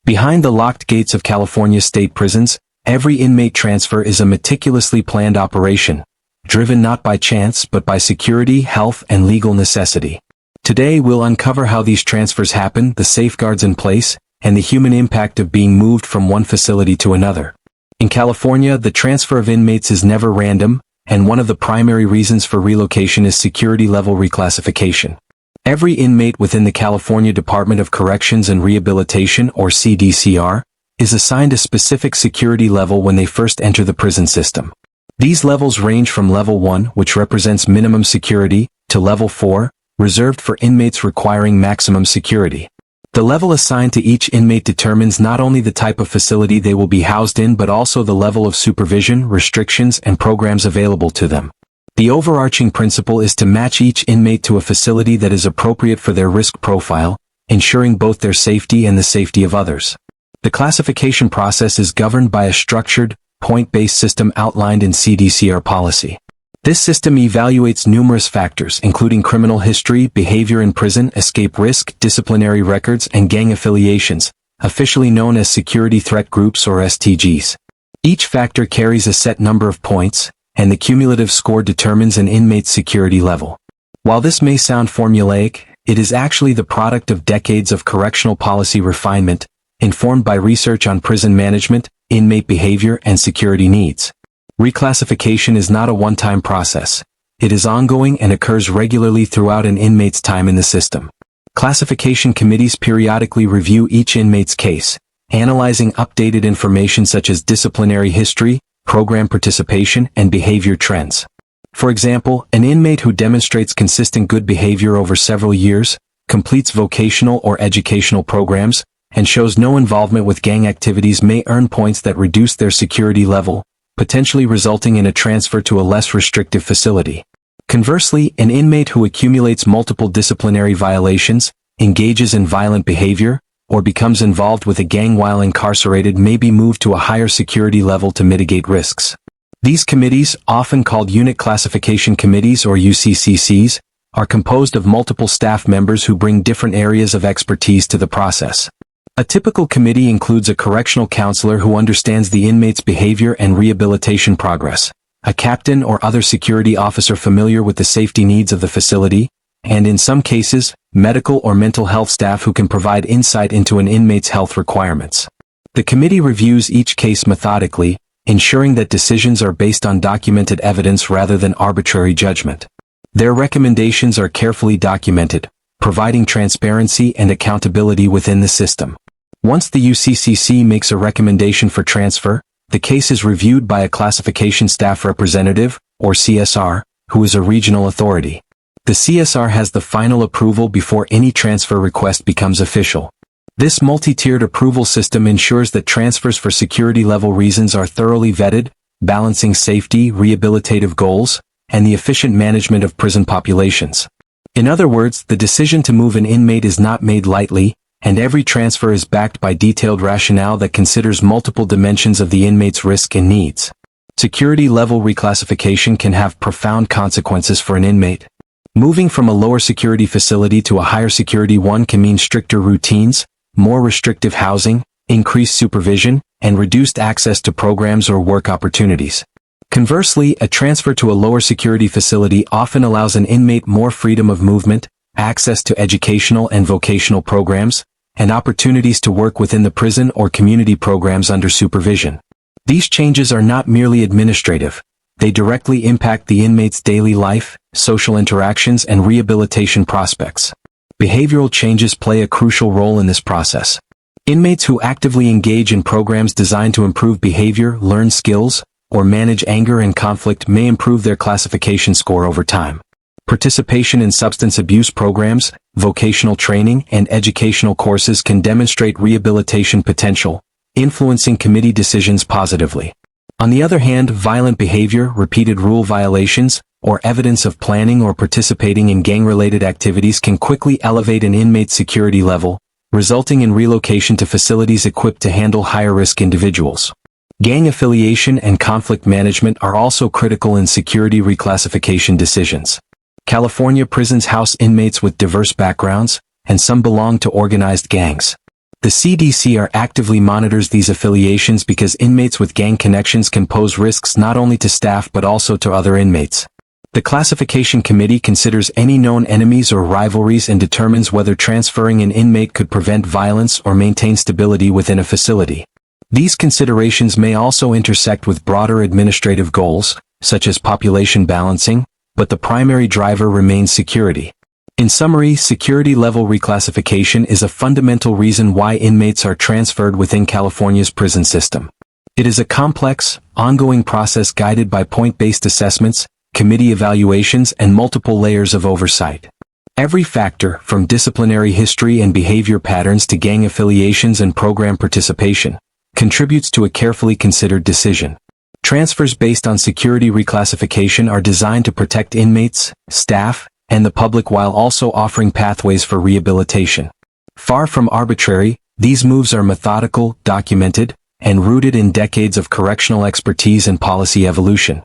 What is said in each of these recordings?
Behind the locked gates of California state prisons, every inmate transfer is a meticulously planned operation, driven not by chance but by security, health, and legal necessity. Today we'll uncover how these transfers happen, the safeguards in place, and the human impact of being moved from one facility to another. In California, the transfer of inmates is never random, and one of the primary reasons for relocation is security-level reclassification. Every inmate within the California Department of Corrections and Rehabilitation, or CDCR, is assigned a specific security level when they first enter the prison system. These levels range from Level 1, which represents minimum security, to Level 4, reserved for inmates requiring maximum security. The level assigned to each inmate determines not only the type of facility they will be housed in but also the level of supervision, restrictions, and programs available to them. The overarching principle is to match each inmate to a facility that is appropriate for their risk profile, ensuring both their safety and the safety of others. The classification process is governed by a structured, point-based system outlined in CDCR policy. This system evaluates numerous factors, including criminal history, behavior in prison, escape risk, disciplinary records, and gang affiliations, officially known as security threat groups or STGs. Each factor carries a set number of points, and the cumulative score determines an inmate's security level. While this may sound formulaic, it is actually the product of decades of correctional policy refinement, informed by research on prison management, inmate behavior, and security needs. Reclassification is not a one-time process. It is ongoing and occurs regularly throughout an inmate's time in the system. Classification committees periodically review each inmate's case, analyzing updated information such as disciplinary history, program participation, and behavior trends. For example, an inmate who demonstrates consistent good behavior over several years, completes vocational or educational programs, and shows no involvement with gang activities may earn points that reduce their security level, potentially resulting in a transfer to a less restrictive facility. Conversely, an inmate who accumulates multiple disciplinary violations, engages in violent behavior, or becomes involved with a gang while incarcerated may be moved to a higher security level to mitigate risks. These committees, often called Unit Classification Committees or UCCCs, are composed of multiple staff members who bring different areas of expertise to the process. A typical committee includes a correctional counselor who understands the inmate's behavior and rehabilitation progress, a captain or other security officer familiar with the safety needs of the facility, and in some cases, medical or mental health staff who can provide insight into an inmate's health requirements. The committee reviews each case methodically, ensuring that decisions are based on documented evidence rather than arbitrary judgment. Their recommendations are carefully documented, providing transparency and accountability within the system. Once the UCCC makes a recommendation for transfer, the case is reviewed by a classification staff representative, or CSR, who is a regional authority. The CSR has the final approval before any transfer request becomes official. This multi-tiered approval system ensures that transfers for security-level reasons are thoroughly vetted, balancing safety, rehabilitative goals, and the efficient management of prison populations. In other words, the decision to move an inmate is not made lightly, and every transfer is backed by detailed rationale that considers multiple dimensions of the inmate's risk and needs. Security-level reclassification can have profound consequences for an inmate. Moving from a lower security facility to a higher security one can mean stricter routines, more restrictive housing, increased supervision, and reduced access to programs or work opportunities. Conversely, a transfer to a lower security facility often allows an inmate more freedom of movement, access to educational and vocational programs, and opportunities to work within the prison or community programs under supervision. These changes are not merely administrative. They directly impact the inmate's daily life, social interactions, and rehabilitation prospects. Behavioral changes play a crucial role in this process. Inmates who actively engage in programs designed to improve behavior, learn skills, or manage anger and conflict may improve their classification score over time. Participation in substance abuse programs, vocational training, and educational courses can demonstrate rehabilitation potential, influencing committee decisions positively. On the other hand, violent behavior, repeated rule violations, or evidence of planning or participating in gang-related activities can quickly elevate an inmate's security level, resulting in relocation to facilities equipped to handle higher-risk individuals. Gang affiliation and conflict management are also critical in security reclassification decisions. California prisons house inmates with diverse backgrounds, and some belong to organized gangs. The CDCR actively monitors these affiliations because inmates with gang connections can pose risks not only to staff but also to other inmates. The Classification Committee considers any known enemies or rivalries and determines whether transferring an inmate could prevent violence or maintain stability within a facility. These considerations may also intersect with broader administrative goals, such as population balancing, but the primary driver remains security. In summary, security-level reclassification is a fundamental reason why inmates are transferred within California's prison system. It is a complex, ongoing process guided by point-based assessments, committee evaluations, and multiple layers of oversight. Every factor, from disciplinary history and behavior patterns to gang affiliations and program participation, contributes to a carefully considered decision. Transfers based on security reclassification are designed to protect inmates, staff, and the public while also offering pathways for rehabilitation. Far from arbitrary, these moves are methodical, documented, and rooted in decades of correctional expertise and policy evolution.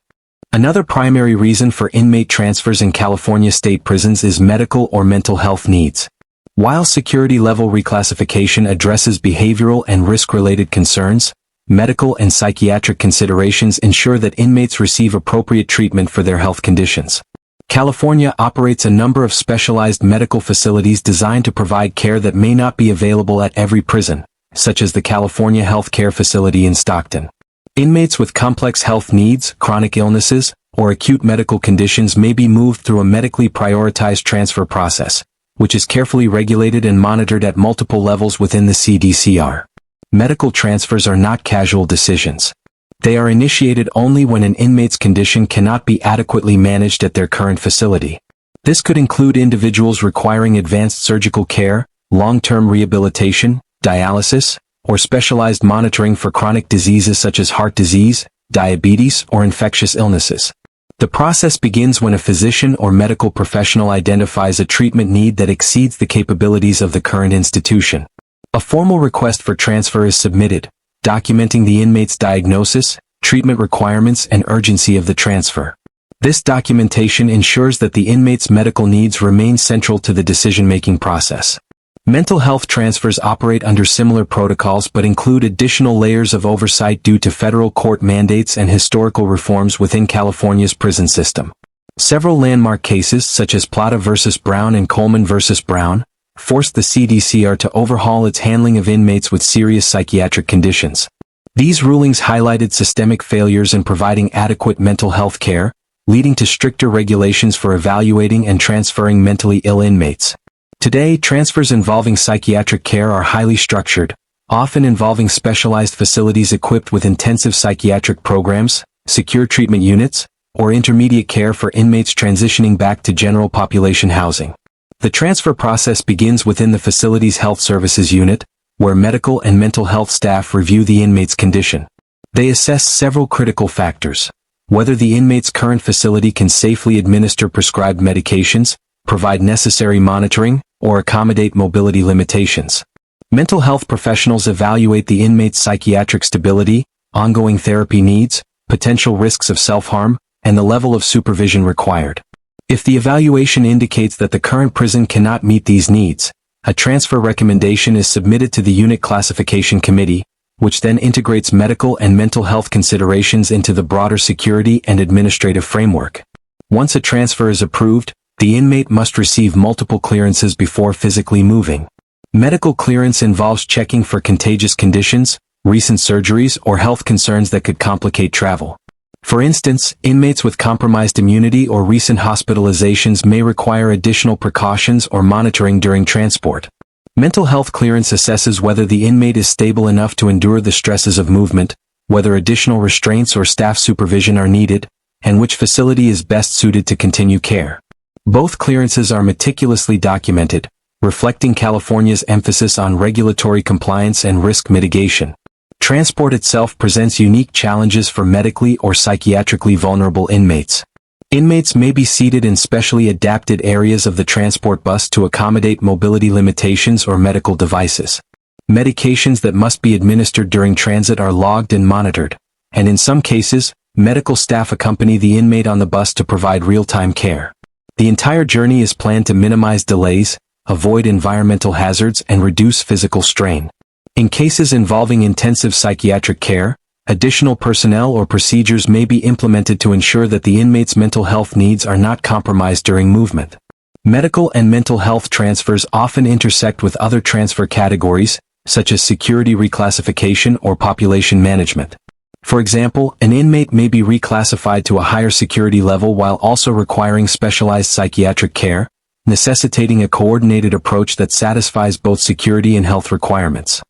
Another primary reason for inmate transfers in California state prisons is medical or mental health needs. While security-level reclassification addresses behavioral and risk-related concerns, medical and psychiatric considerations ensure that inmates receive appropriate treatment for their health conditions. California operates a number of specialized medical facilities designed to provide care that may not be available at every prison, such as the California Health Care Facility in Stockton. Inmates with complex health needs, chronic illnesses, or acute medical conditions may be moved through a medically prioritized transfer process, which is carefully regulated and monitored at multiple levels within the CDCR. Medical transfers are not casual decisions. They are initiated only when an inmate's condition cannot be adequately managed at their current facility. This could include individuals requiring advanced surgical care, long-term rehabilitation, dialysis, or specialized monitoring for chronic diseases such as heart disease, diabetes, or infectious illnesses. The process begins when a physician or medical professional identifies a treatment need that exceeds the capabilities of the current institution. A formal request for transfer is submitted, documenting the inmate's diagnosis, treatment requirements, and urgency of the transfer. This documentation ensures that the inmate's medical needs remain central to the decision-making process. Mental health transfers operate under similar protocols but include additional layers of oversight due to federal court mandates and historical reforms within California's prison system. Several landmark cases such as Plata v. Brown and Coleman v. Brown forced the CDCR to overhaul its handling of inmates with serious psychiatric conditions. These rulings highlighted systemic failures in providing adequate mental health care, leading to stricter regulations for evaluating and transferring mentally ill inmates. Today, transfers involving psychiatric care are highly structured, often involving specialized facilities equipped with intensive psychiatric programs, secure treatment units, or intermediate care for inmates transitioning back to general population housing. The transfer process begins within the facility's health services unit, where medical and mental health staff review the inmate's condition. They assess several critical factors: whether the inmate's current facility can safely administer prescribed medications, provide necessary monitoring, or accommodate mobility limitations. Mental health professionals evaluate the inmate's psychiatric stability, ongoing therapy needs, potential risks of self-harm, and the level of supervision required. If the evaluation indicates that the current prison cannot meet these needs, a transfer recommendation is submitted to the Unit Classification Committee, which then integrates medical and mental health considerations into the broader security and administrative framework. Once a transfer is approved, the inmate must receive multiple clearances before physically moving. Medical clearance involves checking for contagious conditions, recent surgeries, or health concerns that could complicate travel. For instance, inmates with compromised immunity or recent hospitalizations may require additional precautions or monitoring during transport. Mental health clearance assesses whether the inmate is stable enough to endure the stresses of movement, whether additional restraints or staff supervision are needed, and which facility is best suited to continue care. Both clearances are meticulously documented, reflecting California's emphasis on regulatory compliance and risk mitigation. Transport itself presents unique challenges for medically or psychiatrically vulnerable inmates. Inmates may be seated in specially adapted areas of the transport bus to accommodate mobility limitations or medical devices. Medications that must be administered during transit are logged and monitored, and in some cases, medical staff accompany the inmate on the bus to provide real-time care. The entire journey is planned to minimize delays, avoid environmental hazards, and reduce physical strain. In cases involving intensive psychiatric care, additional personnel or procedures may be implemented to ensure that the inmate's mental health needs are not compromised during movement. Medical and mental health transfers often intersect with other transfer categories, such as security reclassification or population management. For example, an inmate may be reclassified to a higher security level while also requiring specialized psychiatric care, necessitating a coordinated approach that satisfies both security and health requirements.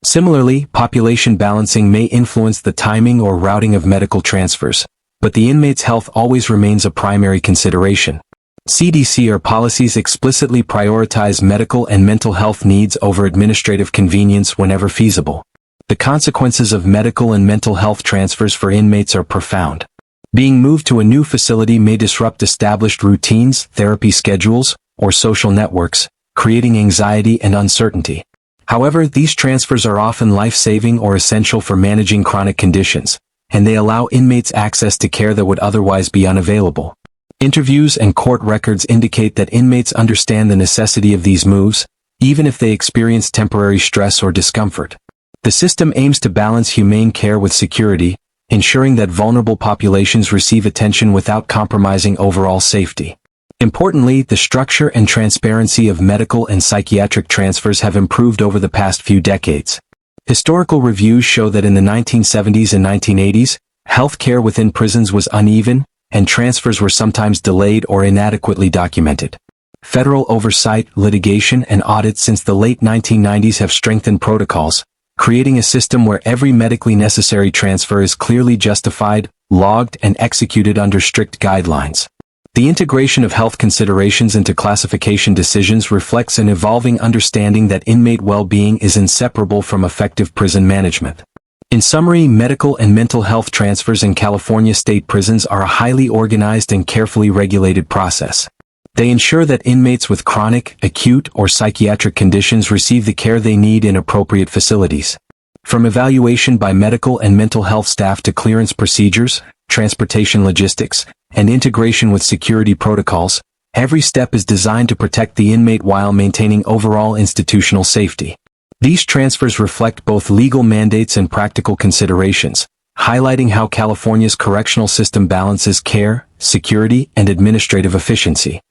Similarly, population balancing may influence the timing or routing of medical transfers, but the inmate's health always remains a primary consideration. CDCR policies explicitly prioritize medical and mental health needs over administrative convenience whenever feasible. The consequences of medical and mental health transfers for inmates are profound. Being moved to a new facility may disrupt established routines, therapy schedules, or social networks, creating anxiety and uncertainty. However, these transfers are often life-saving or essential for managing chronic conditions, and they allow inmates access to care that would otherwise be unavailable. Interviews and court records indicate that inmates understand the necessity of these moves, even if they experience temporary stress or discomfort. The system aims to balance humane care with security, ensuring that vulnerable populations receive attention without compromising overall safety. Importantly, the structure and transparency of medical and psychiatric transfers have improved over the past few decades. Historical reviews show that in the 1970s and 1980s, health care within prisons was uneven, and transfers were sometimes delayed or inadequately documented. Federal oversight, litigation, and audits since the late 1990s have strengthened protocols, creating a system where every medically necessary transfer is clearly justified, logged, and executed under strict guidelines. The integration of health considerations into classification decisions reflects an evolving understanding that inmate well-being is inseparable from effective prison management. In summary, medical and mental health transfers in California state prisons are a highly organized and carefully regulated process. They ensure that inmates with chronic, acute, or psychiatric conditions receive the care they need in appropriate facilities. From evaluation by medical and mental health staff to clearance procedures, transportation logistics, and integration with security protocols, every step is designed to protect the inmate while maintaining overall institutional safety. These transfers reflect both legal mandates and practical considerations, highlighting how California's correctional system balances care, security, and administrative efficiency.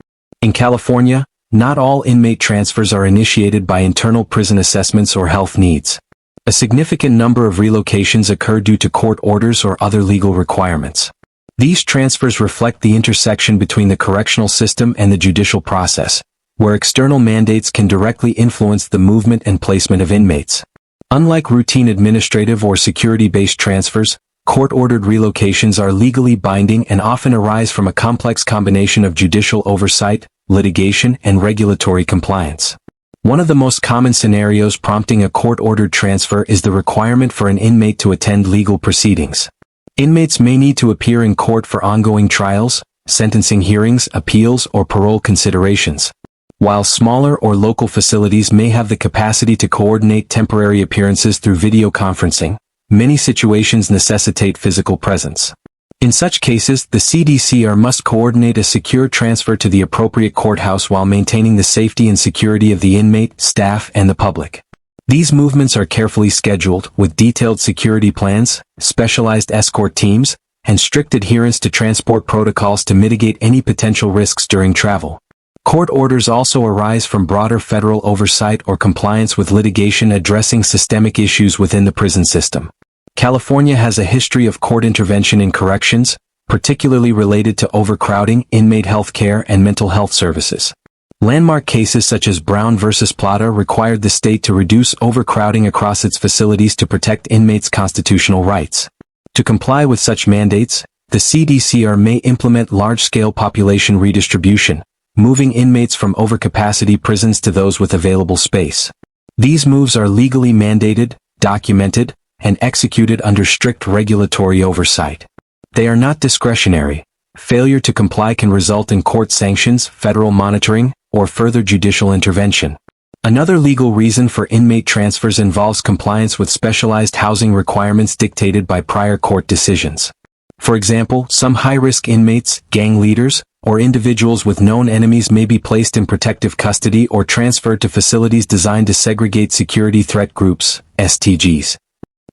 In California, not all inmate transfers are initiated by internal prison assessments or health needs. A significant number of relocations occur due to court orders or other legal requirements. These transfers reflect the intersection between the correctional system and the judicial process, where external mandates can directly influence the movement and placement of inmates. Unlike routine administrative or security-based transfers, court-ordered relocations are legally binding and often arise from a complex combination of judicial oversight, litigation, and regulatory compliance. One of the most common scenarios prompting a court-ordered transfer is the requirement for an inmate to attend legal proceedings. Inmates may need to appear in court for ongoing trials, sentencing hearings, appeals, or parole considerations. While smaller or local facilities may have the capacity to coordinate temporary appearances through video conferencing, many situations necessitate physical presence. In such cases, the CDCR must coordinate a secure transfer to the appropriate courthouse while maintaining the safety and security of the inmate, staff, and the public. These movements are carefully scheduled, with detailed security plans, specialized escort teams, and strict adherence to transport protocols to mitigate any potential risks during travel. Court orders also arise from broader federal oversight or compliance with litigation addressing systemic issues within the prison system. California has a history of court intervention in corrections, particularly related to overcrowding, inmate health care, and mental health services. Landmark cases such as Brown v. Plata required the state to reduce overcrowding across its facilities to protect inmates' constitutional rights. To comply with such mandates, the CDCR may implement large-scale population redistribution, moving inmates from overcapacity prisons to those with available space. These moves are legally mandated, documented, and executed under strict regulatory oversight. They are not discretionary. Failure to comply can result in court sanctions, federal monitoring, or further judicial intervention. Another legal reason for inmate transfers involves compliance with specialized housing requirements dictated by prior court decisions. For example, some high-risk inmates, gang leaders, or individuals with known enemies may be placed in protective custody or transferred to facilities designed to segregate security threat groups, STGs.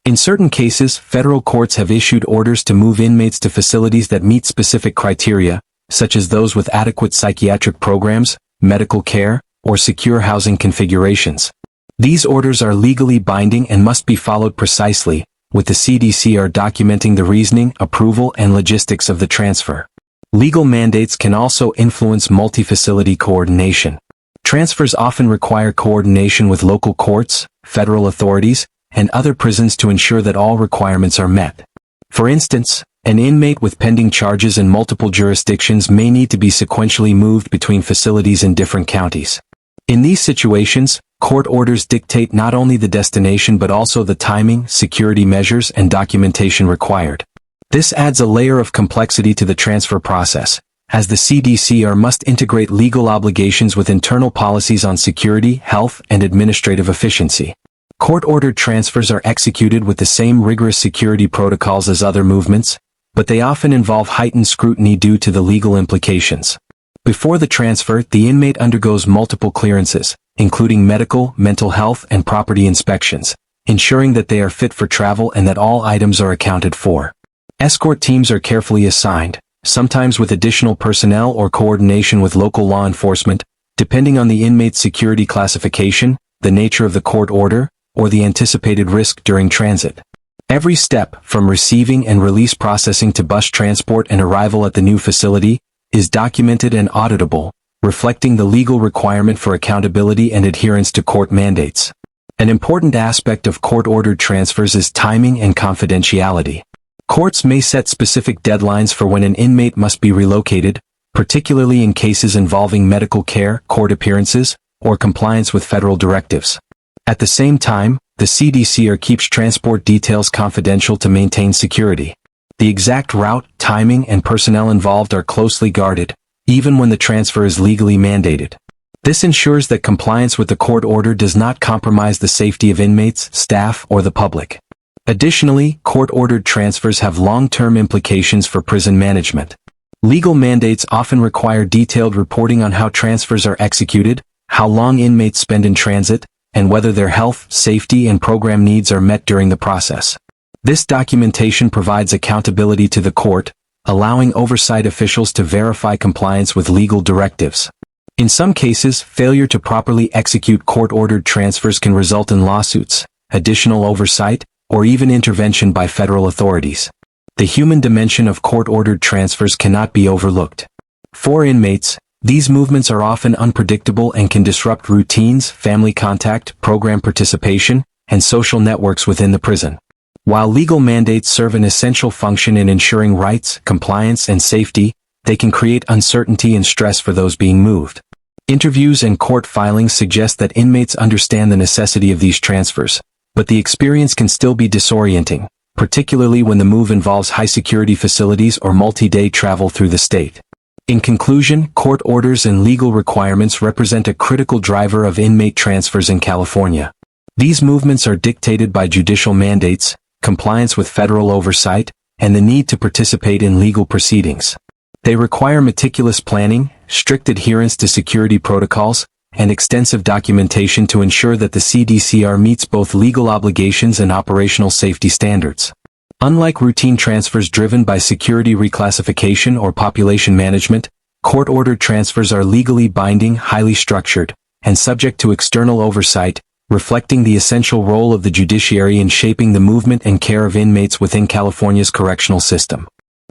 In certain cases, federal courts have issued orders to move inmates to facilities that meet specific criteria, such as those with adequate psychiatric programs, medical care, or secure housing configurations. These orders are legally binding and must be followed precisely, with the CDCR documenting the reasoning, approval, and logistics of the transfer. Legal mandates can also influence multi-facility coordination. Transfers often require coordination with local courts, federal authorities, and other prisons to ensure that all requirements are met. For instance, an inmate with pending charges in multiple jurisdictions may need to be sequentially moved between facilities in different counties. In these situations, court orders dictate not only the destination but also the timing, security measures, and documentation required. This adds a layer of complexity to the transfer process, as the CDCR must integrate legal obligations with internal policies on security, health, and administrative efficiency. Court-ordered transfers are executed with the same rigorous security protocols as other movements, but they often involve heightened scrutiny due to the legal implications. Before the transfer, the inmate undergoes multiple clearances, including medical, mental health, and property inspections, ensuring that they are fit for travel and that all items are accounted for. Escort teams are carefully assigned, sometimes with additional personnel or coordination with local law enforcement, depending on the inmate's security classification, the nature of the court order, or the anticipated risk during transit. Every step, from receiving and release processing to bus transport and arrival at the new facility, is documented and auditable, reflecting the legal requirement for accountability and adherence to court mandates. An important aspect of court-ordered transfers is timing and confidentiality. Courts may set specific deadlines for when an inmate must be relocated, particularly in cases involving medical care, court appearances, or compliance with federal directives. At the same time, the CDCR keeps transport details confidential to maintain security. The exact route, timing, and personnel involved are closely guarded, even when the transfer is legally mandated. This ensures that compliance with the court order does not compromise the safety of inmates, staff, or the public. Additionally, court-ordered transfers have long-term implications for prison management. Legal mandates often require detailed reporting on how transfers are executed, how long inmates spend in transit, and whether their health, safety, and program needs are met during the process. This documentation provides accountability to the court, allowing oversight officials to verify compliance with legal directives. In some cases, failure to properly execute court-ordered transfers can result in lawsuits, additional oversight, or even intervention by federal authorities. The human dimension of court-ordered transfers cannot be overlooked. For inmates, these movements are often unpredictable and can disrupt routines, family contact, program participation, and social networks within the prison. While legal mandates serve an essential function in ensuring rights, compliance, and safety, they can create uncertainty and stress for those being moved. Interviews and court filings suggest that inmates understand the necessity of these transfers, but the experience can still be disorienting, particularly when the move involves high-security facilities or multi-day travel through the state. In conclusion, court orders and legal requirements represent a critical driver of inmate transfers in California. These movements are dictated by judicial mandates, compliance with federal oversight, and the need to participate in legal proceedings. They require meticulous planning, strict adherence to security protocols, and extensive documentation to ensure that the CDCR meets both legal obligations and operational safety standards. Unlike routine transfers driven by security reclassification or population management, court-ordered transfers are legally binding, highly structured, and subject to external oversight, reflecting the essential role of the judiciary in shaping the movement and care of inmates within California's correctional system.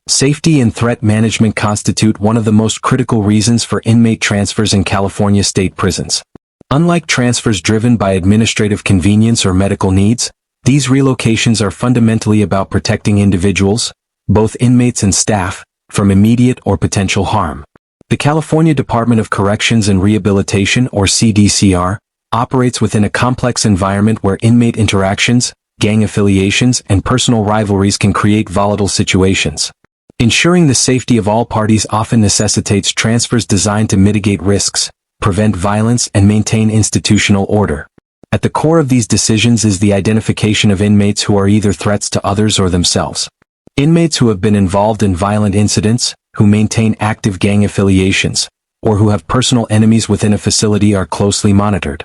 Safety and threat management constitute one of the most critical reasons for inmate transfers in California state prisons. Unlike transfers driven by administrative convenience or medical needs, these relocations are fundamentally about protecting individuals, both inmates and staff, from immediate or potential harm. The California Department of Corrections and Rehabilitation, or CDCR, operates within a complex environment where inmate interactions, gang affiliations, and personal rivalries can create volatile situations. Ensuring the safety of all parties often necessitates transfers designed to mitigate risks, prevent violence, and maintain institutional order. At the core of these decisions is the identification of inmates who are either threats to others or themselves. Inmates who have been involved in violent incidents, who maintain active gang affiliations, or who have personal enemies within a facility are closely monitored.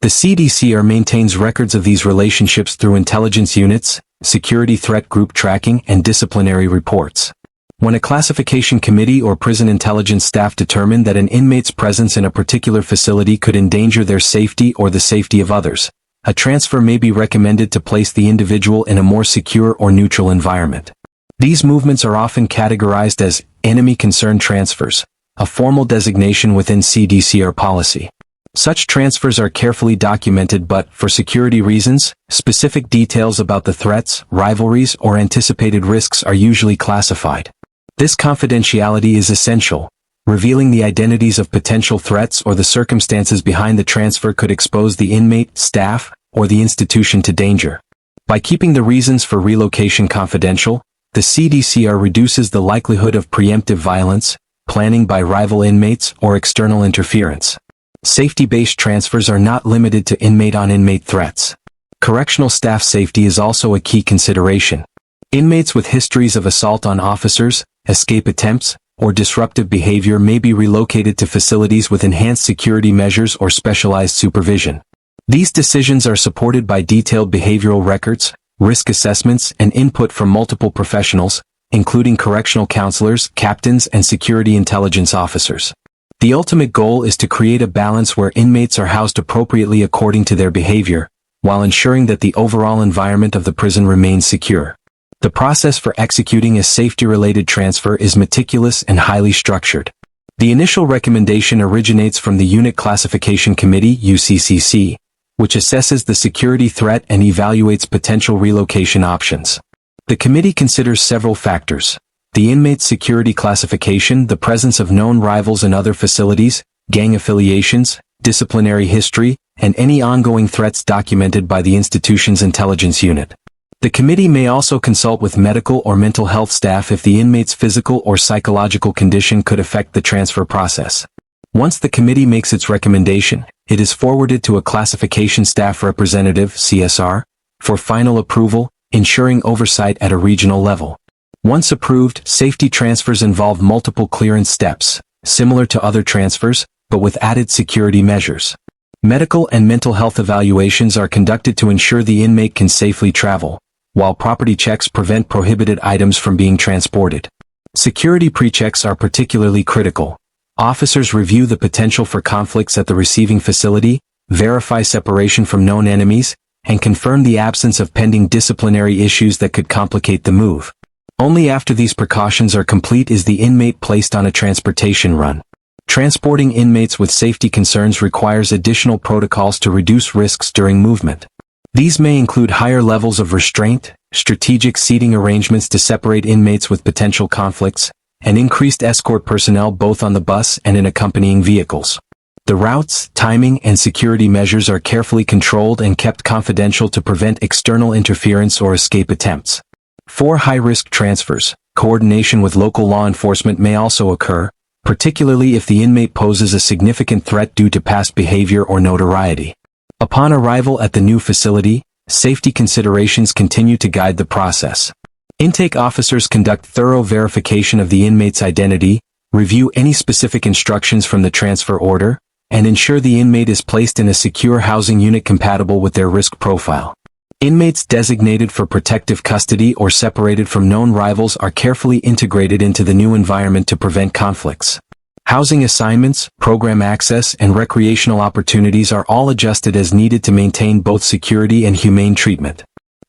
The CDCR maintains records of these relationships through intelligence units, security threat group tracking, and disciplinary reports. When a classification committee or prison intelligence staff determine that an inmate's presence in a particular facility could endanger their safety or the safety of others, a transfer may be recommended to place the individual in a more secure or neutral environment. These movements are often categorized as enemy concern transfers, a formal designation within CDCR policy. Such transfers are carefully documented but, for security reasons, specific details about the threats, rivalries, or anticipated risks are usually classified. This confidentiality is essential. Revealing the identities of potential threats or the circumstances behind the transfer could expose the inmate, staff, or the institution to danger. By keeping the reasons for relocation confidential, the CDCR reduces the likelihood of preemptive violence, planning by rival inmates, or external interference. Safety-based transfers are not limited to inmate-on-inmate threats. Correctional staff safety is also a key consideration. Inmates with histories of assault on officers, escape attempts, or disruptive behavior may be relocated to facilities with enhanced security measures or specialized supervision. These decisions are supported by detailed behavioral records, risk assessments, and input from multiple professionals, including correctional counselors, captains, and security intelligence officers. The ultimate goal is to create a balance where inmates are housed appropriately according to their behavior, while ensuring that the overall environment of the prison remains secure. The process for executing a safety-related transfer is meticulous and highly structured. The initial recommendation originates from the Unit Classification Committee (UCCC), which assesses the security threat and evaluates potential relocation options. The committee considers several factors: the inmate's security classification, the presence of known rivals in other facilities, gang affiliations, disciplinary history, and any ongoing threats documented by the institution's intelligence unit. The committee may also consult with medical or mental health staff if the inmate's physical or psychological condition could affect the transfer process. Once the committee makes its recommendation, it is forwarded to a classification staff representative (CSR) for final approval, ensuring oversight at a regional level. Once approved, safety transfers involve multiple clearance steps, similar to other transfers, but with added security measures. Medical and mental health evaluations are conducted to ensure the inmate can safely travel, while property checks prevent prohibited items from being transported. Security pre-checks are particularly critical. Officers review the potential for conflicts at the receiving facility, verify separation from known enemies, and confirm the absence of pending disciplinary issues that could complicate the move. Only after these precautions are complete is the inmate placed on a transportation run. Transporting inmates with safety concerns requires additional protocols to reduce risks during movement. These may include higher levels of restraint, strategic seating arrangements to separate inmates with potential conflicts, and increased escort personnel both on the bus and in accompanying vehicles. The routes, timing, and security measures are carefully controlled and kept confidential to prevent external interference or escape attempts. For high-risk transfers, coordination with local law enforcement may also occur, particularly if the inmate poses a significant threat due to past behavior or notoriety. Upon arrival at the new facility, safety considerations continue to guide the process. Intake officers conduct thorough verification of the inmate's identity, review any specific instructions from the transfer order, and ensure the inmate is placed in a secure housing unit compatible with their risk profile. Inmates designated for protective custody or separated from known rivals are carefully integrated into the new environment to prevent conflicts. Housing assignments, program access, and recreational opportunities are all adjusted as needed to maintain both security and humane treatment.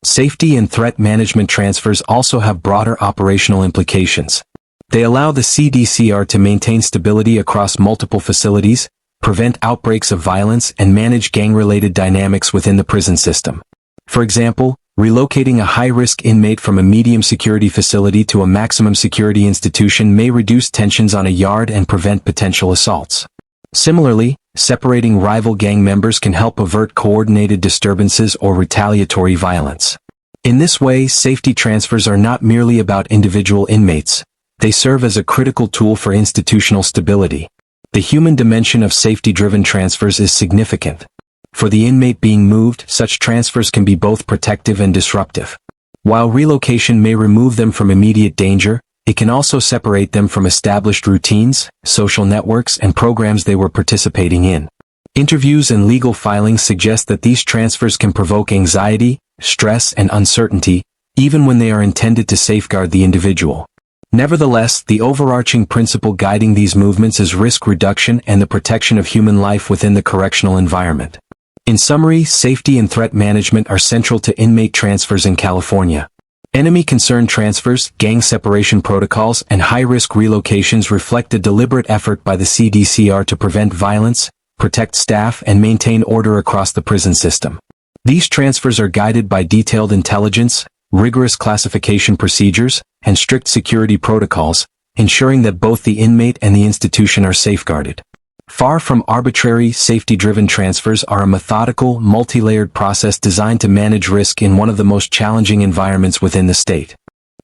Safety and threat management transfers also have broader operational implications. They allow the CDCR to maintain stability across multiple facilities, prevent outbreaks of violence, and manage gang-related dynamics within the prison system. For example, relocating a high-risk inmate from a medium-security facility to a maximum-security institution may reduce tensions on a yard and prevent potential assaults. Similarly, separating rival gang members can help avert coordinated disturbances or retaliatory violence. In this way, safety transfers are not merely about individual inmates. They serve as a critical tool for institutional stability. The human dimension of safety-driven transfers is significant. For the inmate being moved, such transfers can be both protective and disruptive. While relocation may remove them from immediate danger, It can also separate them from established routines, social networks, and programs they were participating in. Interviews and legal filings suggest that these transfers can provoke anxiety, stress, and uncertainty, even when they are intended to safeguard the individual. Nevertheless, the overarching principle guiding these movements is risk reduction and the protection of human life within the correctional environment. In summary, safety and threat management are central to inmate transfers in California. Enemy concern transfers, gang separation protocols, and high-risk relocations reflect a deliberate effort by the CDCR to prevent violence, protect staff, and maintain order across the prison system. These transfers are guided by detailed intelligence, rigorous classification procedures, and strict security protocols, ensuring that both the inmate and the institution are safeguarded. Far from arbitrary, safety-driven transfers are a methodical, multi-layered process designed to manage risk in one of the most challenging environments within the state.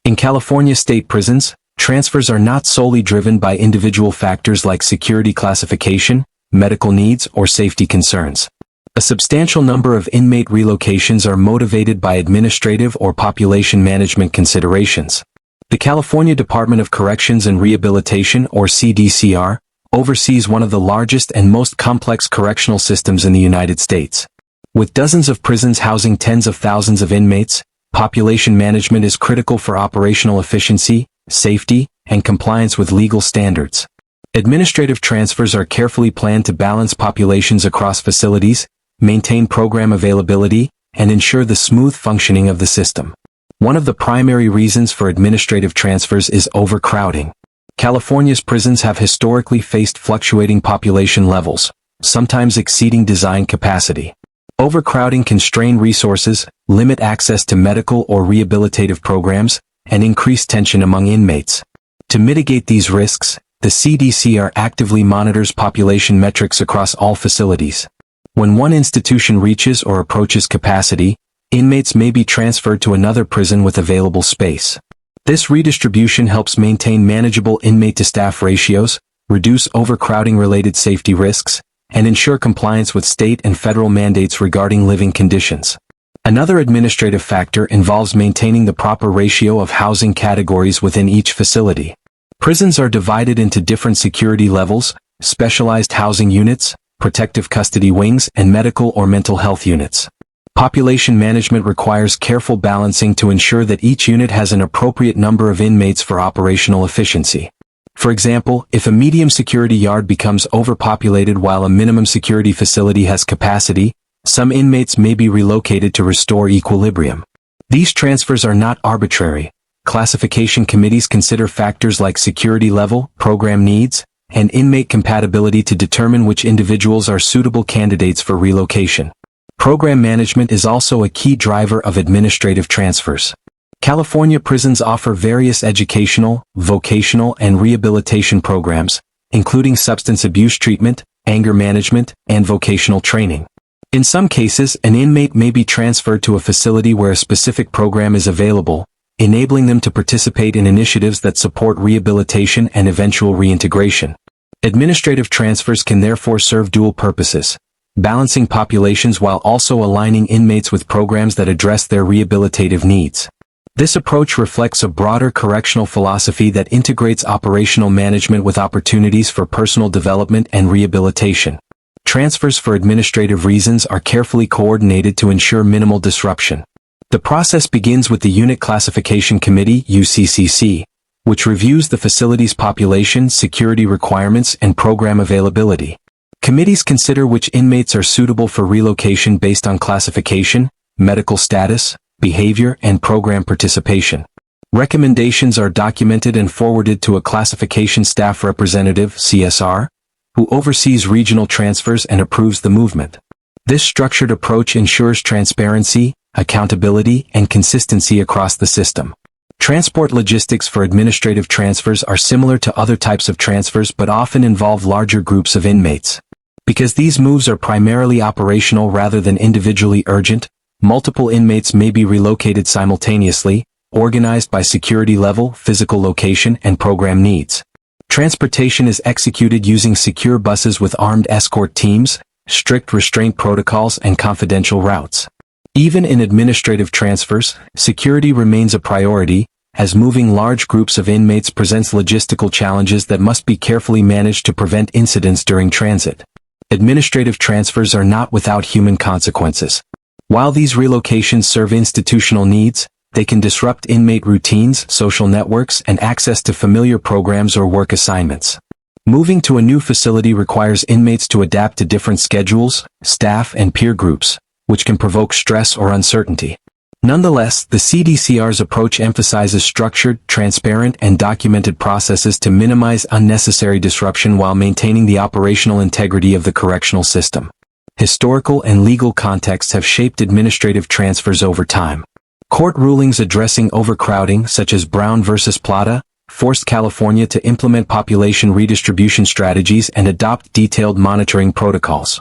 In California state prisons, transfers are not solely driven by individual factors like security classification, medical needs, or safety concerns. A substantial number of inmate relocations are motivated by administrative or population management considerations. The California Department of Corrections and Rehabilitation, or CDCR, oversees one of the largest and most complex correctional systems in the United States. With dozens of prisons housing tens of thousands of inmates, population management is critical for operational efficiency, safety, and compliance with legal standards. Administrative transfers are carefully planned to balance populations across facilities, maintain program availability, and ensure the smooth functioning of the system. One of the primary reasons for administrative transfers is overcrowding. California's prisons have historically faced fluctuating population levels, sometimes exceeding design capacity. Overcrowding can strain resources, limit access to medical or rehabilitative programs, and increase tension among inmates. To mitigate these risks, the CDCR actively monitors population metrics across all facilities. When one institution reaches or approaches capacity, inmates may be transferred to another prison with available space. This redistribution helps maintain manageable inmate-to-staff ratios, reduce overcrowding-related safety risks, and ensure compliance with state and federal mandates regarding living conditions. Another administrative factor involves maintaining the proper ratio of housing categories within each facility. Prisons are divided into different security levels, specialized housing units, protective custody wings, and medical or mental health units. Population management requires careful balancing to ensure that each unit has an appropriate number of inmates for operational efficiency. For example, if a medium security yard becomes overpopulated while a minimum security facility has capacity, some inmates may be relocated to restore equilibrium. These transfers are not arbitrary. Classification committees consider factors like security level, program needs, and inmate compatibility to determine which individuals are suitable candidates for relocation. Program management is also a key driver of administrative transfers. California prisons offer various educational, vocational, and rehabilitation programs, including substance abuse treatment, anger management, and vocational training. In some cases, an inmate may be transferred to a facility where a specific program is available, enabling them to participate in initiatives that support rehabilitation and eventual reintegration. Administrative transfers can therefore serve dual purposes, balancing populations while also aligning inmates with programs that address their rehabilitative needs. This approach reflects a broader correctional philosophy that integrates operational management with opportunities for personal development and rehabilitation. Transfers for administrative reasons are carefully coordinated to ensure minimal disruption. The process begins with the Unit Classification Committee, UCCC, which reviews the facility's population, security requirements, and program availability. Committees consider which inmates are suitable for relocation based on classification, medical status, behavior, and program participation. Recommendations are documented and forwarded to a classification staff representative, CSR, who oversees regional transfers and approves the movement. This structured approach ensures transparency, accountability, and consistency across the system. Transport logistics for administrative transfers are similar to other types of transfers but often involve larger groups of inmates. Because these moves are primarily operational rather than individually urgent, multiple inmates may be relocated simultaneously, organized by security level, physical location, and program needs. Transportation is executed using secure buses with armed escort teams, strict restraint protocols, and confidential routes. Even in administrative transfers, security remains a priority, as moving large groups of inmates presents logistical challenges that must be carefully managed to prevent incidents during transit. Administrative transfers are not without human consequences. While these relocations serve institutional needs, they can disrupt inmate routines, social networks, and access to familiar programs or work assignments. Moving to a new facility requires inmates to adapt to different schedules, staff, and peer groups, which can provoke stress or uncertainty. Nonetheless, the CDCR's approach emphasizes structured, transparent, and documented processes to minimize unnecessary disruption while maintaining the operational integrity of the correctional system. Historical and legal contexts have shaped administrative transfers over time. Court rulings addressing overcrowding, such as Brown v. Plata, forced California to implement population redistribution strategies and adopt detailed monitoring protocols.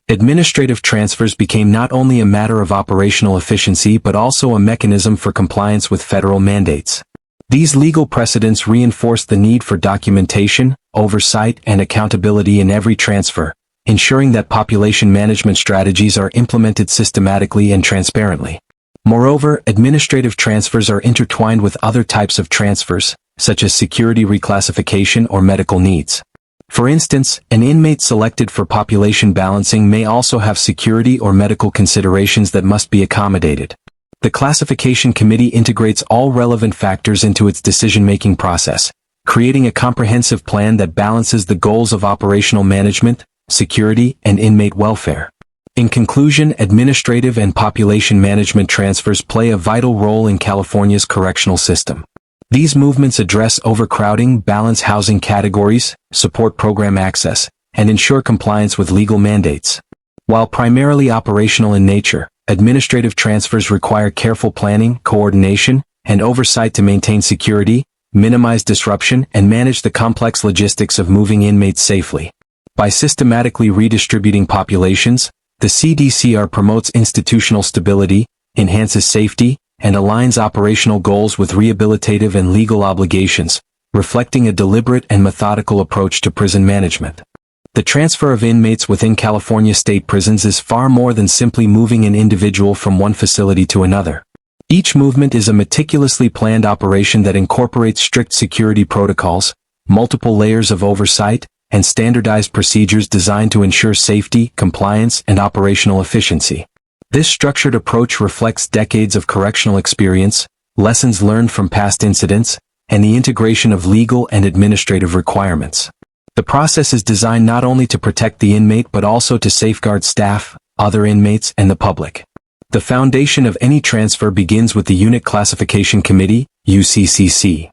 Administrative transfers became not only a matter of operational efficiency but also a mechanism for compliance with federal mandates. These legal precedents reinforce the need for documentation, oversight, and accountability in every transfer, ensuring that population management strategies are implemented systematically and transparently. Moreover, administrative transfers are intertwined with other types of transfers, such as security reclassification or medical needs. For instance, an inmate selected for population balancing may also have security or medical considerations that must be accommodated. The Classification Committee integrates all relevant factors into its decision-making process, creating a comprehensive plan that balances the goals of operational management, security, and inmate welfare. In conclusion, administrative and population management transfers play a vital role in California's correctional system. These movements address overcrowding, balance housing categories, support program access, and ensure compliance with legal mandates. While primarily operational in nature, administrative transfers require careful planning, coordination, and oversight to maintain security, minimize disruption, and manage the complex logistics of moving inmates safely. By systematically redistributing populations, the CDCR promotes institutional stability, enhances safety, and aligns operational goals with rehabilitative and legal obligations, reflecting a deliberate and methodical approach to prison management. The transfer of inmates within California state prisons is far more than simply moving an individual from one facility to another. Each movement is a meticulously planned operation that incorporates strict security protocols, multiple layers of oversight, and standardized procedures designed to ensure safety, compliance, and operational efficiency. This structured approach reflects decades of correctional experience, lessons learned from past incidents, and the integration of legal and administrative requirements. The process is designed not only to protect the inmate but also to safeguard staff, other inmates, and the public. The foundation of any transfer begins with the Unit Classification Committee, UCCC.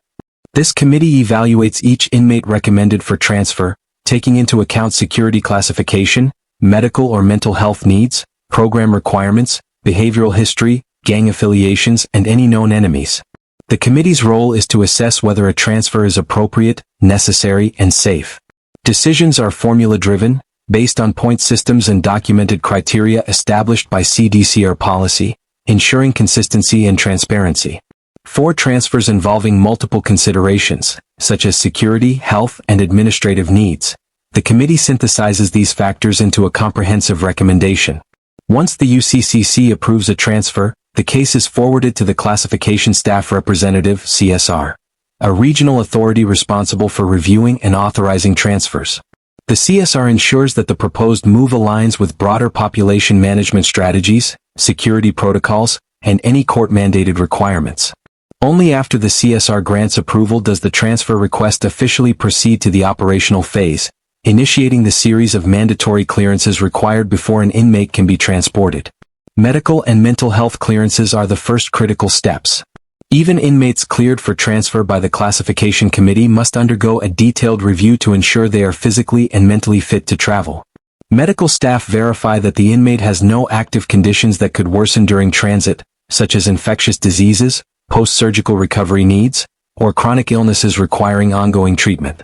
This committee evaluates each inmate recommended for transfer, taking into account security classification, medical or mental health needs, program requirements, behavioral history, gang affiliations, and any known enemies. The committee's role is to assess whether a transfer is appropriate, necessary, and safe. Decisions are formula-driven, based on point systems and documented criteria established by CDCR policy, ensuring consistency and transparency. For transfers involving multiple considerations, such as security, health, and administrative needs, the committee synthesizes these factors into a comprehensive recommendation. Once the UCCC approves a transfer, the case is forwarded to the Classification Staff Representative, CSR, a regional authority responsible for reviewing and authorizing transfers. The CSR ensures that the proposed move aligns with broader population management strategies, security protocols, and any court-mandated requirements. Only after the CSR grants approval does the transfer request officially proceed to the operational phase, initiating the series of mandatory clearances required before an inmate can be transported. Medical and mental health clearances are the first critical steps. Even inmates cleared for transfer by the Classification Committee must undergo a detailed review to ensure they are physically and mentally fit to travel. Medical staff verify that the inmate has no active conditions that could worsen during transit, such as infectious diseases, post-surgical recovery needs, or chronic illnesses requiring ongoing treatment.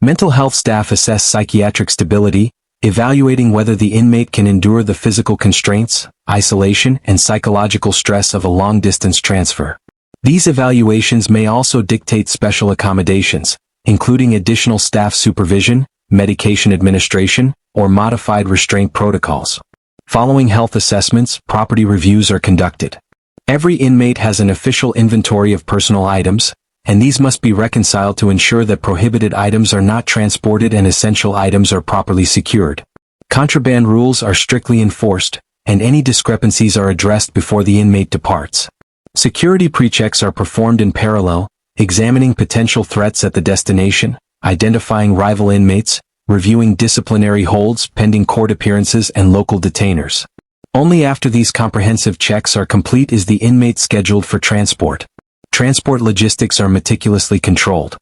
Mental health staff assess psychiatric stability, evaluating whether the inmate can endure the physical constraints, isolation, and psychological stress of a long-distance transfer. These evaluations may also dictate special accommodations, including additional staff supervision, medication administration, or modified restraint protocols. Following health assessments, property reviews are conducted. Every inmate has an official inventory of personal items, and these must be reconciled to ensure that prohibited items are not transported and essential items are properly secured. Contraband rules are strictly enforced, and any discrepancies are addressed before the inmate departs. Security pre-checks are performed in parallel, examining potential threats at the destination, identifying rival inmates, reviewing disciplinary holds pending court appearances and local detainers. Only after these comprehensive checks are complete is the inmate scheduled for transport. Transport logistics are meticulously controlled.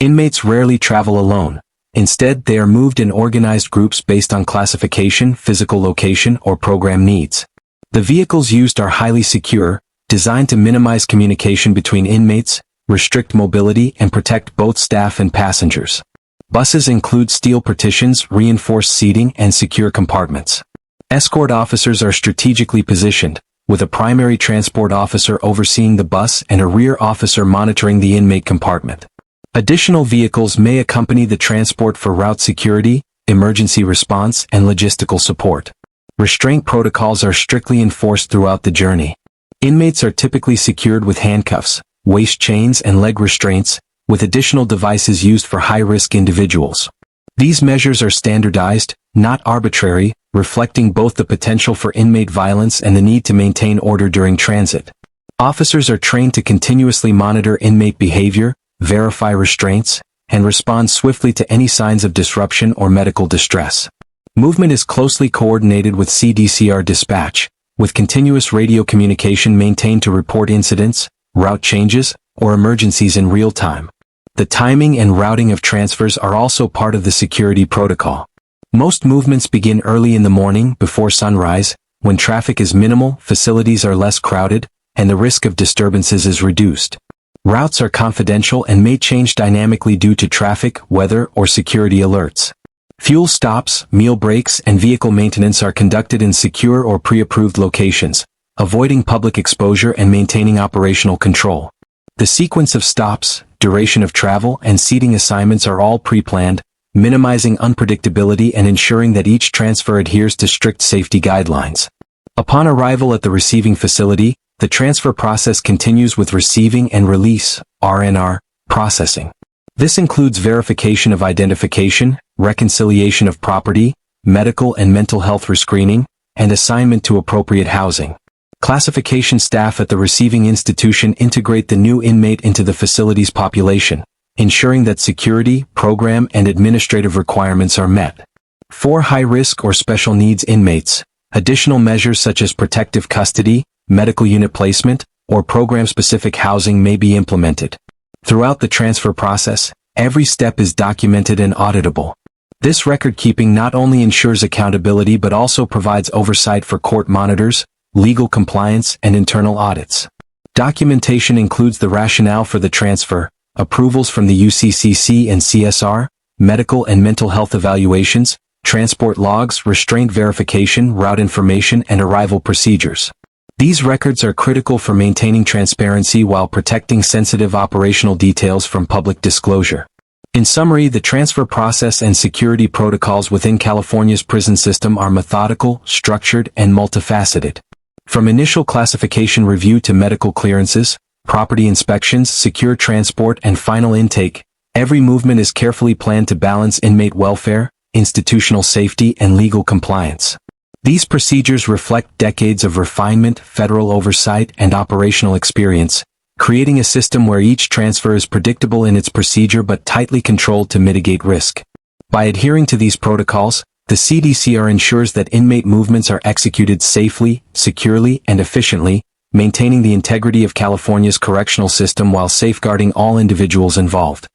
Inmates rarely travel alone. Instead, they are moved in organized groups based on classification, physical location, or program needs. The vehicles used are highly secure, designed to minimize communication between inmates, restrict mobility, and protect both staff and passengers. Buses include steel partitions, reinforced seating, and secure compartments. Escort officers are strategically positioned, with a primary transport officer overseeing the bus and a rear officer monitoring the inmate compartment. Additional vehicles may accompany the transport for route security, emergency response, and logistical support. Restraint protocols are strictly enforced throughout the journey. Inmates are typically secured with handcuffs, waist chains, and leg restraints, with additional devices used for high-risk individuals. These measures are standardized, not arbitrary, reflecting both the potential for inmate violence and the need to maintain order during transit. Officers are trained to continuously monitor inmate behavior, verify restraints, and respond swiftly to any signs of disruption or medical distress. Movement is closely coordinated with CDCR dispatch, with continuous radio communication maintained to report incidents, route changes, or emergencies in real time. The timing and routing of transfers are also part of the security protocol. Most movements begin early in the morning before sunrise, when traffic is minimal, facilities are less crowded, and the risk of disturbances is reduced. Routes are confidential and may change dynamically due to traffic, weather, or security alerts. Fuel stops, meal breaks, and vehicle maintenance are conducted in secure or pre-approved locations, avoiding public exposure and maintaining operational control. The sequence of stops, duration of travel, and seating assignments are all pre-planned, minimizing unpredictability and ensuring that each transfer adheres to strict safety guidelines. Upon arrival at the receiving facility, the transfer process continues with receiving and release, R&R, processing. This includes verification of identification, reconciliation of property, medical and mental health rescreening, and assignment to appropriate housing. Classification staff at the receiving institution integrate the new inmate into the facility's population, ensuring that security, program, and administrative requirements are met. For high-risk or special needs inmates, additional measures such as protective custody, medical unit placement, or program-specific housing may be implemented. Throughout the transfer process, every step is documented and auditable. This record-keeping not only ensures accountability but also provides oversight for court monitors, legal compliance, and internal audits. Documentation includes the rationale for the transfer, approvals from the UCCC and CSR, medical and mental health evaluations, transport logs, restraint verification, route information, and arrival procedures. These records are critical for maintaining transparency while protecting sensitive operational details from public disclosure. In summary, the transfer process and security protocols within California's prison system are methodical, structured, and multifaceted. From initial classification review to medical clearances, property inspections, secure transport, and final intake, every movement is carefully planned to balance inmate welfare, institutional safety, and legal compliance. These procedures reflect decades of refinement, federal oversight, and operational experience, creating a system where each transfer is predictable in its procedure but tightly controlled to mitigate risk. By adhering to these protocols, the CDCR ensures that inmate movements are executed safely, securely, and efficiently, maintaining the integrity of California's correctional system while safeguarding all individuals involved.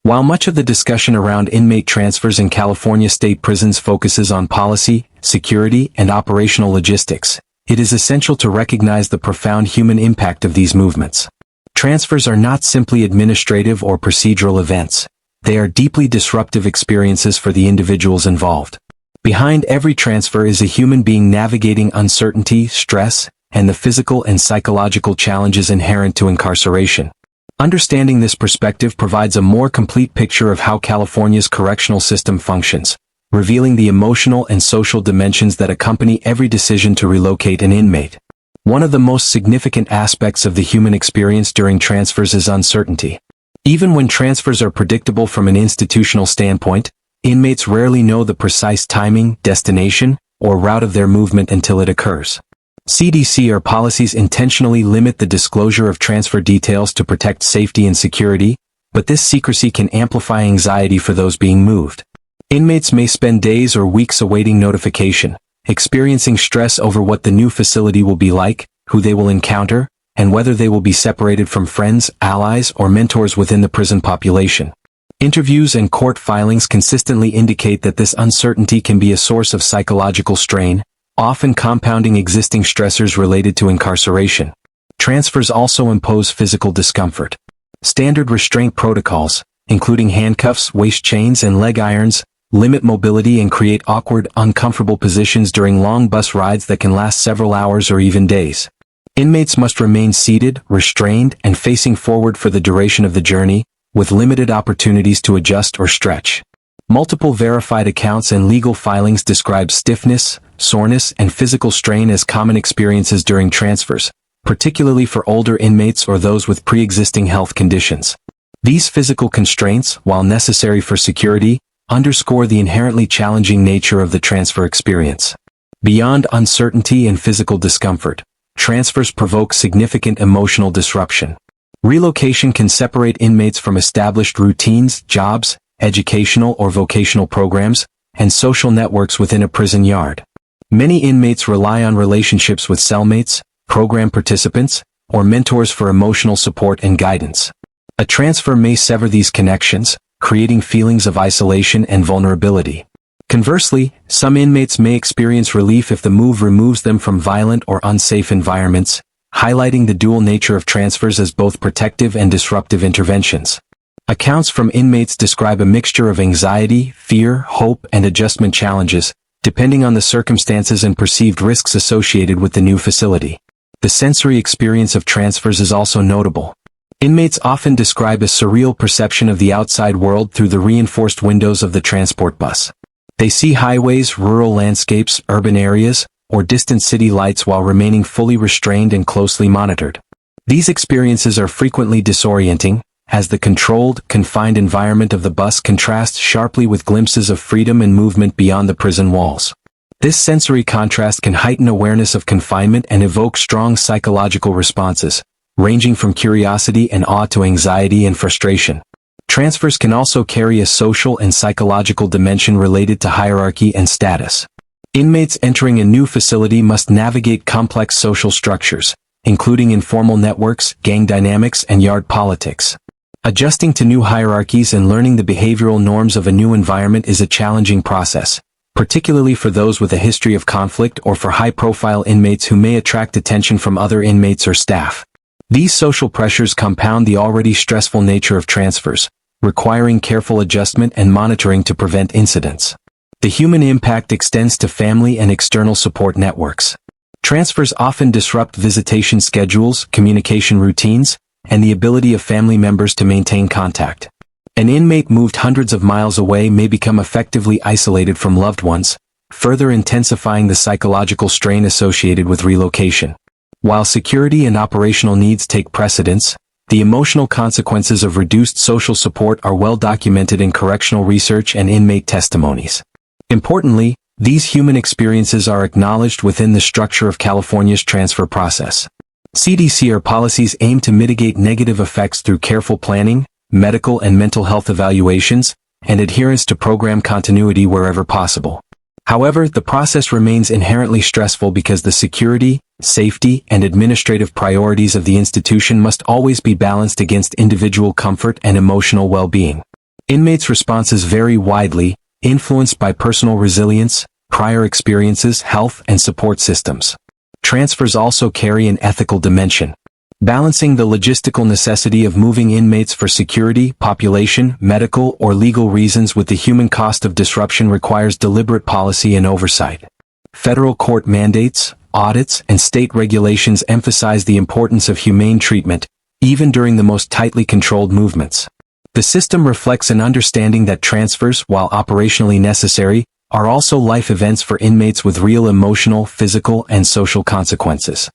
While much of the discussion around inmate transfers in California state prisons focuses on policy, security, and operational logistics, it is essential to recognize the profound human impact of these movements. Transfers are not simply administrative or procedural events. They are deeply disruptive experiences for the individuals involved. Behind every transfer is a human being navigating uncertainty, stress, and the physical and psychological challenges inherent to incarceration. Understanding this perspective provides a more complete picture of how California's correctional system functions, revealing the emotional and social dimensions that accompany every decision to relocate an inmate. One of the most significant aspects of the human experience during transfers is uncertainty. Even when transfers are predictable from an institutional standpoint, inmates rarely know the precise timing, destination, or route of their movement until it occurs. CDCR policies intentionally limit the disclosure of transfer details to protect safety and security, but this secrecy can amplify anxiety for those being moved. Inmates may spend days or weeks awaiting notification, experiencing stress over what the new facility will be like, who they will encounter, and whether they will be separated from friends, allies, or mentors within the prison population. Interviews and court filings consistently indicate that this uncertainty can be a source of psychological strain, often compounding existing stressors related to incarceration. Transfers also impose physical discomfort. Standard restraint protocols, including handcuffs, waist chains, and leg irons, limit mobility and create awkward, uncomfortable positions during long bus rides that can last several hours or even days. Inmates must remain seated, restrained, and facing forward for the duration of the journey, with limited opportunities to adjust or stretch. Multiple verified accounts and legal filings describe stiffness, soreness, and physical strain as common experiences during transfers, particularly for older inmates or those with pre-existing health conditions. These physical constraints, while necessary for security, underscore the inherently challenging nature of the transfer experience. Beyond uncertainty and physical discomfort, transfers provoke significant emotional disruption. Relocation can separate inmates from established routines, jobs, educational or vocational programs, and social networks within a prison yard. Many inmates rely on relationships with cellmates, program participants, or mentors for emotional support and guidance. A transfer may sever these connections, creating feelings of isolation and vulnerability. Conversely, some inmates may experience relief if the move removes them from violent or unsafe environments, highlighting the dual nature of transfers as both protective and disruptive interventions. Accounts from inmates describe a mixture of anxiety, fear, hope, and adjustment challenges, depending on the circumstances and perceived risks associated with the new facility. The sensory experience of transfers is also notable. Inmates often describe a surreal perception of the outside world through the reinforced windows of the transport bus. They see highways, rural landscapes, urban areas, or distant city lights while remaining fully restrained and closely monitored. These experiences are frequently disorienting, as the controlled, confined environment of the bus contrasts sharply with glimpses of freedom and movement beyond the prison walls. This sensory contrast can heighten awareness of confinement and evoke strong psychological responses, ranging from curiosity and awe to anxiety and frustration. Transfers can also carry a social and psychological dimension related to hierarchy and status. Inmates entering a new facility must navigate complex social structures, including informal networks, gang dynamics, and yard politics. Adjusting to new hierarchies and learning the behavioral norms of a new environment is a challenging process, particularly for those with a history of conflict or for high-profile inmates who may attract attention from other inmates or staff. These social pressures compound the already stressful nature of transfers, requiring careful adjustment and monitoring to prevent incidents. The human impact extends to family and external support networks. Transfers often disrupt visitation schedules, communication routines, and the ability of family members to maintain contact. An inmate moved hundreds of miles away may become effectively isolated from loved ones, further intensifying the psychological strain associated with relocation. While security and operational needs take precedence, the emotional consequences of reduced social support are well documented in correctional research and inmate testimonies. Importantly, these human experiences are acknowledged within the structure of California's transfer process. CDCR policies aim to mitigate negative effects through careful planning, medical and mental health evaluations, and adherence to program continuity wherever possible. However, the process remains inherently stressful because the security, safety, and administrative priorities of the institution must always be balanced against individual comfort and emotional well-being. Inmates' responses vary widely, influenced by personal resilience, prior experiences, health, and support systems. Transfers also carry an ethical dimension. Balancing the logistical necessity of moving inmates for security, population, medical, or legal reasons with the human cost of disruption requires deliberate policy and oversight. Federal court mandates, audits, and state regulations emphasize the importance of humane treatment, even during the most tightly controlled movements. The system reflects an understanding that transfers, while operationally necessary, are also life events for inmates with real emotional, physical, and social consequences.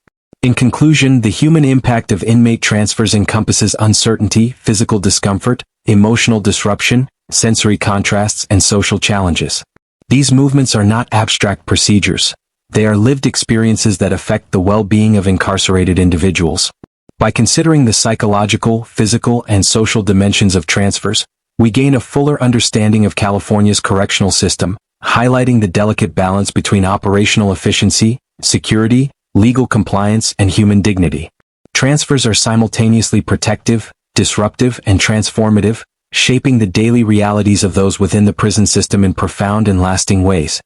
In conclusion, the human impact of inmate transfers encompasses uncertainty, physical discomfort, emotional disruption, sensory contrasts, and social challenges. These movements are not abstract procedures. They are lived experiences that affect the well-being of incarcerated individuals. By considering the psychological, physical, and social dimensions of transfers, we gain a fuller understanding of California's correctional system, highlighting the delicate balance between operational efficiency, security, legal compliance, and human dignity. Transfers are simultaneously protective, disruptive, and transformative, shaping the daily realities of those within the prison system in profound and lasting ways.